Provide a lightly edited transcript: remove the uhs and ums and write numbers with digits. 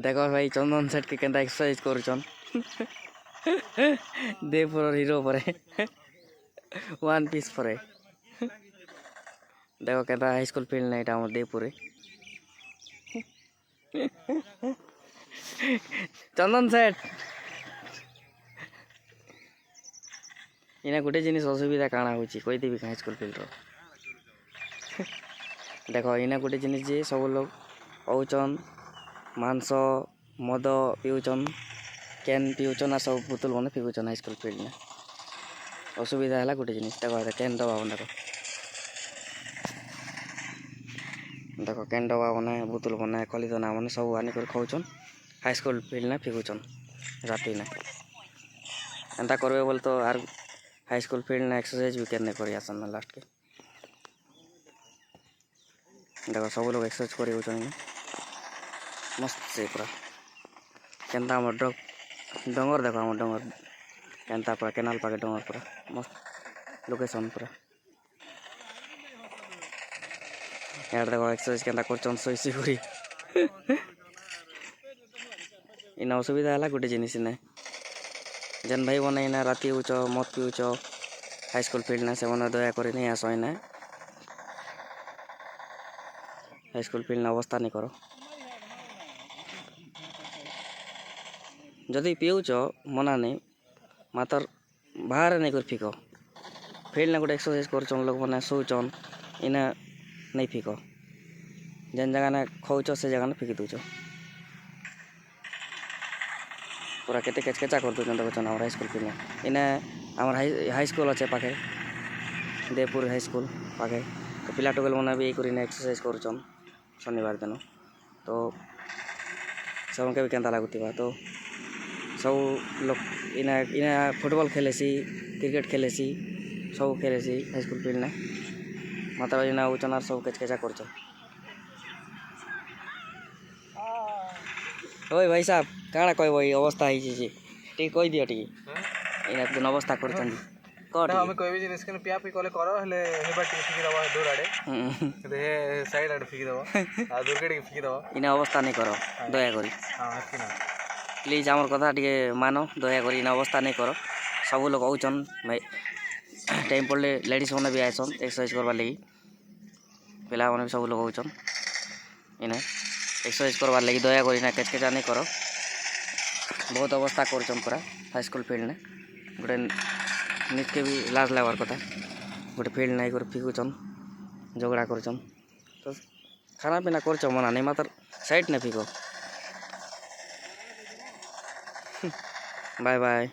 देखो भाई चंदन सेठ के केंता एक्सरसाइज करूछन देवपुर हिरो परे वन पीस परे देखो Kenta high school field night आम देवपुरे चंदन सेठ इना गोटे जिनिस असुविधा काଣା होची कोई देबी हाई स्कूल फील्ड रो देखो इना गोटे जिनिस जे सब लोग औचन मांस मद पिउचन कैन पिउचन आ सब बोतल बने पिउचन हाई स्कूल फील्ड में असुविधा है गोटे जिनिस देखो कैन डबा बने देखो कैन डबा बने बोतल बने खली दाना बने सब आनी कर खाऊचन हाई स्कूल फील्ड में फिकुचन राति ने एंता करबे बोल तो आर हाई स्कूल फील्ड में एक्सरसाइज भी करने करी आसन लास्ट के देखो सब लोग एक्सरसाइज करी मस्त से पूरा केंता हमर डंगर देखो हमर डंगर केंता पूरा केनाल पाके डंगर पूरा मस्त लोकेशन पूरा यार देखो एक्सरसाइज केंता करचन सही करी इन असुविधा है गोटे जिनिस ने जेन भाई बने इना राति उच मत पिउच हाई स्कूल फील्ड ने से दया कर नहीं आस इना हाई स्कूल फील्ड ने अवस्था नहीं करो जदि पिउच मना नहीं मातर बाहर नहीं कर फिको फील्ड ने गोटे एक्सरसाइज करचन लोग मैंने शोचन इना नहीं फिको जेन जगह ने खाऊच से जगह ने फिकी दूच पूरा केते केचकेचा कर दूचन देखो चन हाई स्कूल फील्ड इने आम हाई स्कूल अच्छे पाखे देवपुर हाई स्कूल पाखे तो पिला टोगल मैंने भी यही एक्सरसाइज करुचन शनिवार दिन तो सबके भी केंता लगुवा तो सब लोग इना इना फुटबॉल खेलेसी क्रिकेट खेलेसी सब खेलेसी हाई स्कूल फील्ड ने मात्र इना उचन सब केचकेचा कर ओए भाई साहब काଣା कहबो ई अवस्था हिची जी टी कहि दियो टी इना दिन अवस्था करछन कोड हम कहबे जे स्किन पिया पी कोले करो हले हेबा टी फिकी दबा दूर आड़े दे साइड आड़े फिकी दबा आ दूर केडी फिकी दबा इना अवस्था नहीं करो दया करी हां हकिना प्लीज हमर कथा टिके मानो दया करी इना अवस्था नहीं करो सब लोग औचन भाई टाइम पड़ले लेडीज माने भी आइसन एक्सरसाइज करबा लगी पिला माने सब लोग औचन इना एक्सरसाइज करवार लगी दया करी ना केचकेचा नहीं करो बहुत अवस्था करचन पूरा हाई स्कूल फील्ड ने गोटे निज के भी लाज लगवार कथा गोटे फील्ड नहीं कर फिकुचन झगड़ा करचन तो खाना पीना करच मना नहीं मात्र साइड नहीं फिको बाय बाय।